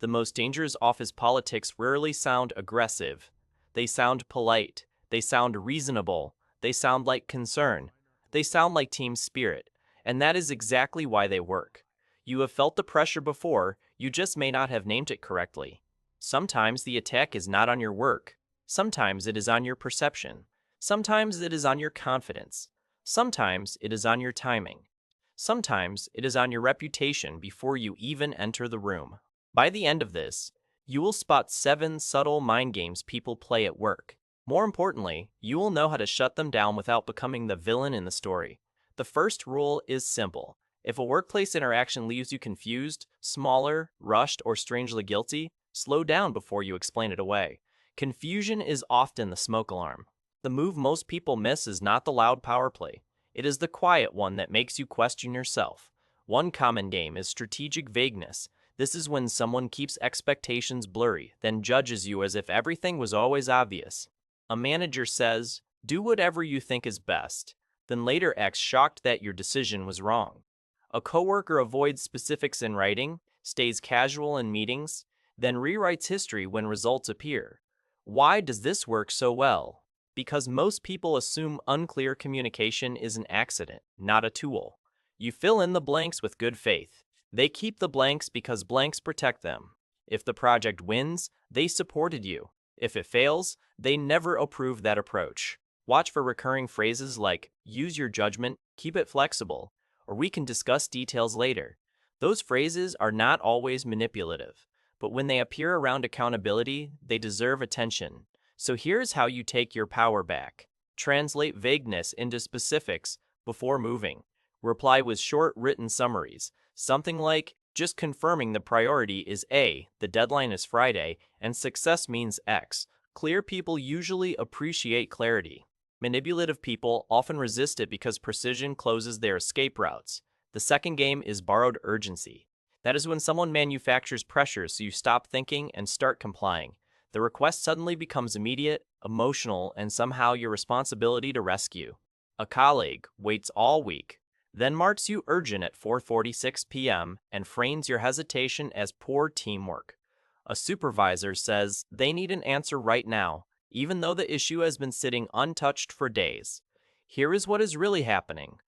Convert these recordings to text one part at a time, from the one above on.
The most dangerous office politics rarely sound aggressive. They sound polite. They sound reasonable. They sound like concern. They sound like team spirit. And that is exactly why they work. You have felt the pressure before, you just may not have named it correctly. Sometimes the attack is not on your work. Sometimes it is on your perception. Sometimes it is on your confidence. Sometimes it is on your timing. Sometimes it is on your reputation before you even enter the room. By the end of this, you will spot 7 subtle mind games people play at work. More importantly, you will know how to shut them down without becoming the villain in the story. The first rule is simple. If a workplace interaction leaves you confused, smaller, rushed, or strangely guilty, slow down before you explain it away. Confusion is often the smoke alarm. The move most people miss is not the loud power play. It is the quiet one that makes you question yourself. One common game is strategic vagueness. This is when someone keeps expectations blurry, then judges you as if everything was always obvious. A manager says, "Do whatever you think is best," then later acts shocked that your decision was wrong. A coworker avoids specifics in writing, stays casual in meetings, then rewrites history when results appear. Why does this work so well? Because most people assume unclear communication is an accident, not a tool. You fill in the blanks with good faith. They keep the blanks because blanks protect them. If the project wins, they supported you. If it fails, they never approve that approach. Watch for recurring phrases like, "use your judgment, keep it flexible," or "we can discuss details later." Those phrases are not always manipulative, but when they appear around accountability, they deserve attention. So here's how you take your power back. Translate vagueness into specifics before moving. Reply with short written summaries. Something like, "just confirming the priority is A, the deadline is Friday, and success means X." Clear people usually appreciate clarity. Manipulative people often resist it because precision closes their escape routes. The second game is borrowed urgency. That is when someone manufactures pressure so you stop thinking and start complying. The request suddenly becomes immediate, emotional, and somehow your responsibility to rescue. A colleague waits all week, then marks you urgent at 4:46 p.m. and frames your hesitation as poor teamwork. A supervisor says they need an answer right now, even though the issue has been sitting untouched for days. Here is what is really happening.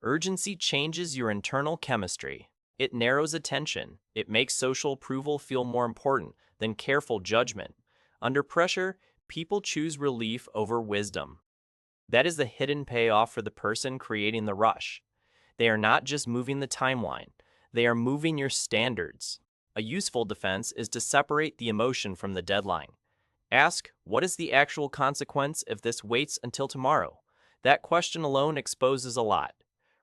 Urgency changes your internal chemistry. It narrows attention. It makes social approval feel more important than careful judgment. Under pressure, people choose relief over wisdom. That is the hidden payoff for the person creating the rush. They are not just moving the timeline, they are moving your standards. A useful defense is to separate the emotion from the deadline. Ask, what is the actual consequence if this waits until tomorrow? That question alone exposes a lot.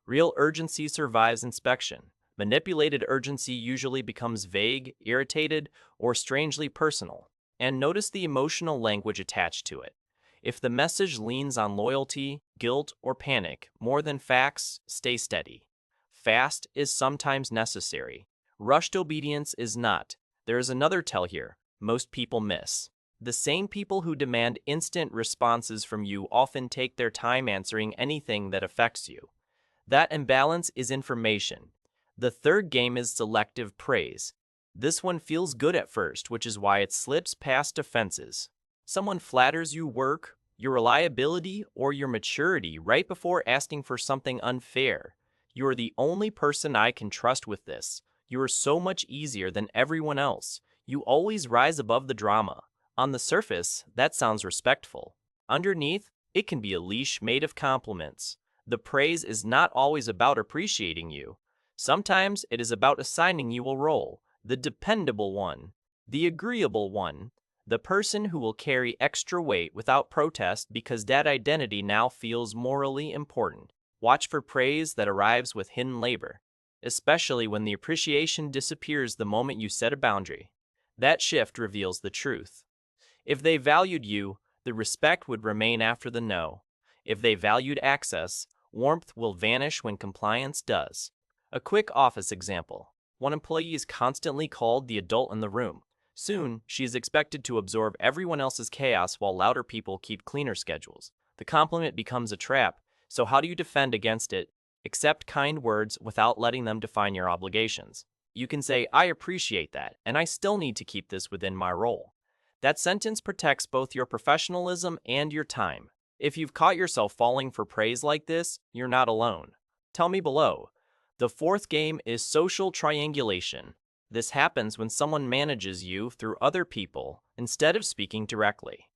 Real urgency survives inspection. Manipulated urgency usually becomes vague, irritated, or strangely personal. And notice the emotional language attached to it. If the message leans on loyalty, guilt, or panic more than facts, stay steady. Fast is sometimes necessary. Rushed obedience is not. There is another tell here most people miss. The same people who demand instant responses from you often take their time answering anything that affects you. That imbalance is information. The third game is selective praise. This one feels good at first, which is why it slips past defenses. Someone flatters your work, your reliability, or your maturity right before asking for something unfair. You are the only person I can trust with this. You are so much easier than everyone else. You always rise above the drama. On the surface, that sounds respectful. Underneath, it can be a leash made of compliments. The praise is not always about appreciating you. Sometimes it is about assigning you a role, the dependable one, the agreeable one, the person who will carry extra weight without protest because that identity now feels morally important. Watch for praise that arrives with hidden labor, especially when the appreciation disappears the moment you set a boundary. That shift reveals the truth. If they valued you, the respect would remain after the no. If they valued access, warmth will vanish when compliance does. A quick office example. One employee is constantly called the adult in the room. Soon, she is expected to absorb everyone else's chaos while louder people keep cleaner schedules. The compliment becomes a trap, so how do you defend against it? Accept kind words without letting them define your obligations. You can say, I appreciate that, and I still need to keep this within my role. That sentence protects both your professionalism and your time. If you've caught yourself falling for praise like this, you're not alone. Tell me below. The fourth game is social triangulation. This happens when someone manages you through other people instead of speaking directly.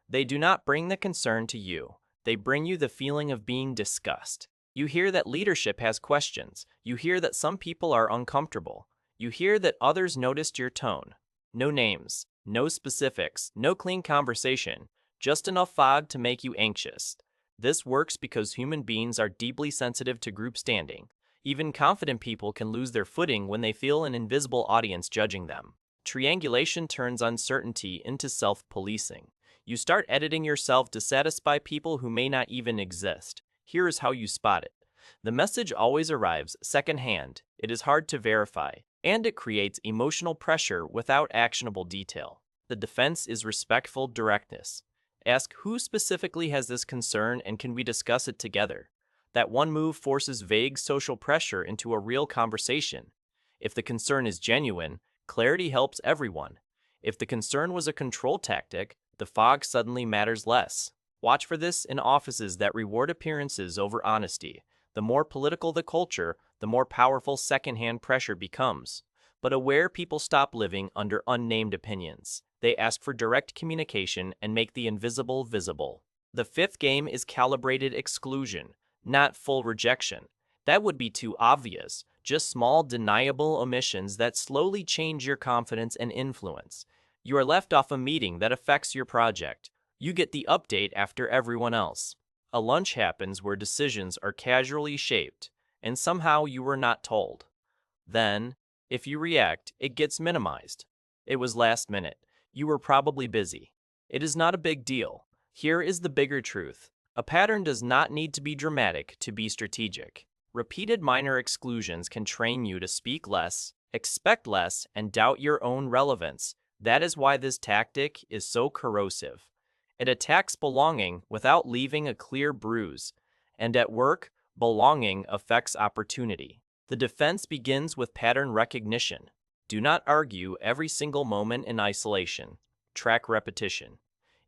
They do not bring the concern to you. They bring you the feeling of being discussed. You hear that leadership has questions. You hear that some people are uncomfortable. You hear that others noticed your tone. No names, no specifics, no clean conversation, just enough fog to make you anxious. This works because human beings are deeply sensitive to group standing. Even confident people can lose their footing when they feel an invisible audience judging them. Triangulation turns uncertainty into self-policing. You start editing yourself to satisfy people who may not even exist. Here is how you spot it. The message always arrives secondhand, it is hard to verify, and it creates emotional pressure without actionable detail. The defense is respectful directness. Ask who specifically has this concern and can we discuss it together. That one move forces vague social pressure into a real conversation. If the concern is genuine, clarity helps everyone. If the concern was a control tactic, the fog suddenly matters less. Watch for this in offices that reward appearances over honesty. The more political the culture, the more powerful secondhand pressure becomes. But aware people stop living under unnamed opinions. They ask for direct communication and make the invisible visible. The fifth game is calibrated exclusion, not full rejection. That would be too obvious, just small deniable omissions that slowly change your confidence and influence. You are left off a meeting that affects your project. You get the update after everyone else. A lunch happens where decisions are casually shaped, and somehow you were not told. Then, if you react, it gets minimized. It was last minute. You were probably busy. It is not a big deal. Here is the bigger truth. A pattern does not need to be dramatic to be strategic. Repeated minor exclusions can train you to speak less, expect less, and doubt your own relevance. That is why this tactic is so corrosive. It attacks belonging without leaving a clear bruise. And at work, belonging affects opportunity. The defense begins with pattern recognition. Do not argue every single moment in isolation. Track repetition.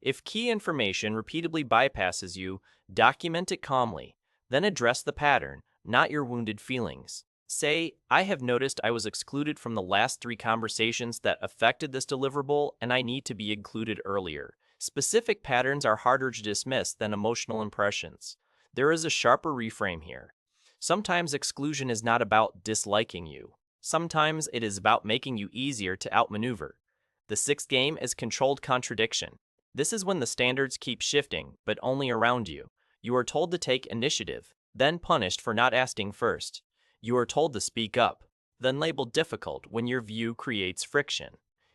If key information repeatedly bypasses you, document it calmly. Then address the pattern, not your wounded feelings. Say, I have noticed I was excluded from the last 3 conversations that affected this deliverable and I need to be included earlier. Specific patterns are harder to dismiss than emotional impressions. There is a sharper reframe here. Sometimes exclusion is not about disliking you. Sometimes it is about making you easier to outmaneuver. The sixth game is controlled contradiction. This is when the standards keep shifting, but only around you. You are told to take initiative, then punished for not asking first. You are told to speak up, then labeled difficult when your view creates friction.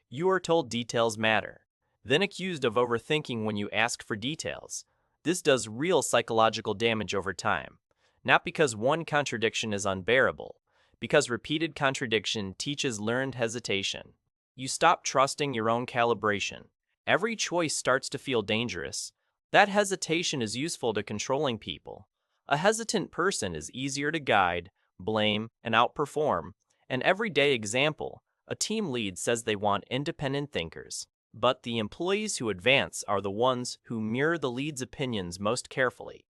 You are told details matter, then accused of overthinking when you ask for details. This does real psychological damage over time. Not because one contradiction is unbearable, because repeated contradiction teaches learned hesitation. You stop trusting your own calibration. Every choice starts to feel dangerous. That hesitation is useful to controlling people. A hesitant person is easier to guide, blame, and outperform. An everyday example, a team lead says they want independent thinkers. But the employees who advance are the ones who mirror the lead's opinions most carefully.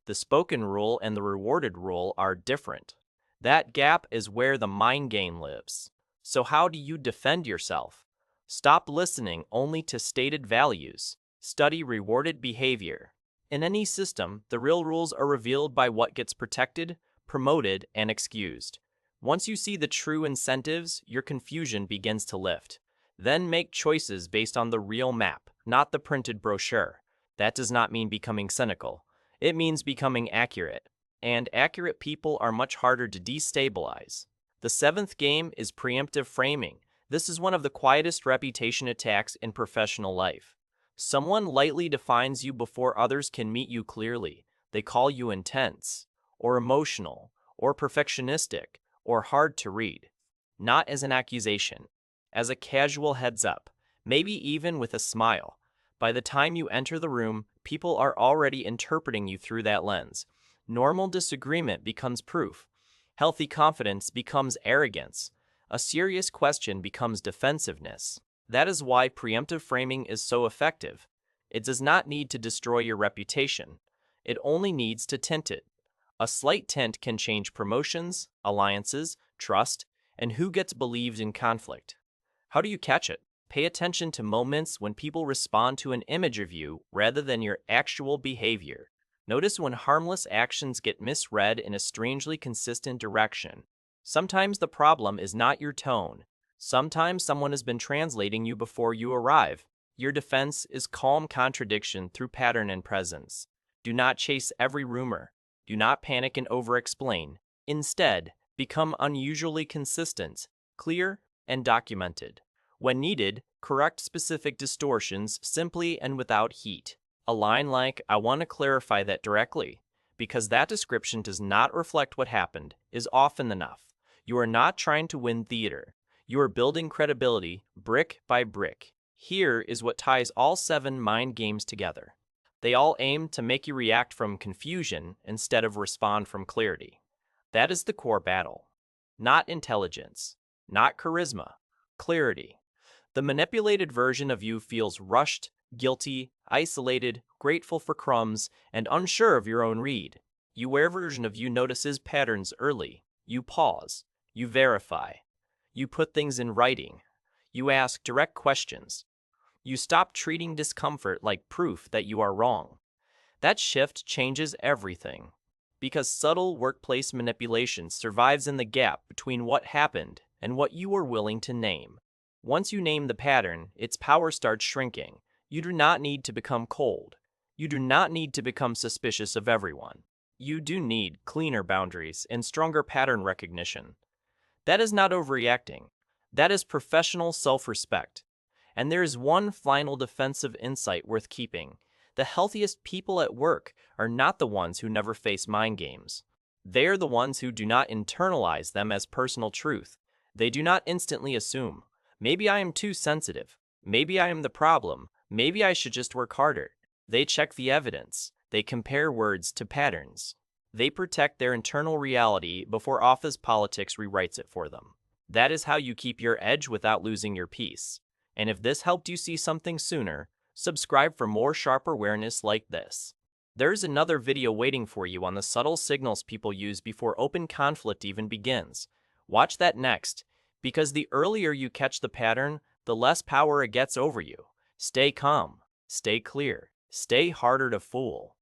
The spoken rule and the rewarded rule are different. That gap is where the mind game lives. So how do you defend yourself? Stop listening only to stated values. Study rewarded behavior. In any system, the real rules are revealed by what gets protected, promoted, and excused. Once you see the true incentives, your confusion begins to lift. Then make choices based on the real map, not the printed brochure. That does not mean becoming cynical. It means becoming accurate. And accurate people are much harder to destabilize. The seventh game is preemptive framing. This is one of the quietest reputation attacks in professional life. Someone lightly defines you before others can meet you clearly. They call you intense, or emotional, or perfectionistic, or hard to read. Not as an accusation, as a casual heads up, maybe even with a smile. By the time you enter the room, people are already interpreting you through that lens. Normal disagreement becomes proof. Healthy confidence becomes arrogance. A serious question becomes defensiveness. That is why preemptive framing is so effective. It does not need to destroy your reputation. It only needs to tint it. A slight tint can change promotions, alliances, trust, and who gets believed in conflict. How do you catch it? Pay attention to moments when people respond to an image of you rather than your actual behavior. Notice when harmless actions get misread in a strangely consistent direction. Sometimes the problem is not your tone. Sometimes someone has been translating you before you arrive. Your defense is calm contradiction through pattern and presence. Do not chase every rumor. Do not panic and over-explain. Instead, become unusually consistent, clear, and documented. When needed, correct specific distortions simply and without heat. A line like, "I want to clarify that directly," because that description does not reflect what happened, is often enough. You are not trying to win theater. You are building credibility brick by brick. Here is what ties all 7 mind games together. They all aim to make you react from confusion instead of respond from clarity. That is the core battle. Not intelligence, not charisma, clarity. The manipulated version of you feels rushed, guilty, isolated, grateful for crumbs, and unsure of your own read. You wear version of you notices patterns early. You pause. You verify. You put things in writing. You ask direct questions. You stop treating discomfort like proof that you are wrong. That shift changes everything. Because subtle workplace manipulation survives in the gap between what happened and what you were willing to name. Once you name the pattern, its power starts shrinking. You do not need to become cold. You do not need to become suspicious of everyone. You do need cleaner boundaries and stronger pattern recognition. That is not overreacting. That is professional self-respect. And there is one final defensive insight worth keeping. The healthiest people at work are not the ones who never face mind games. They are the ones who do not internalize them as personal truth. They do not instantly assume, maybe I am too sensitive. Maybe I am the problem. Maybe I should just work harder. They check the evidence. They compare words to patterns. They protect their internal reality before office politics rewrites it for them. That is how you keep your edge without losing your peace. And if this helped you see something sooner, subscribe for more sharp awareness like this. There's another video waiting for you on the subtle signals people use before open conflict even begins. Watch that next, because the earlier you catch the pattern, the less power it gets over you. Stay calm, stay clear, stay harder to fool.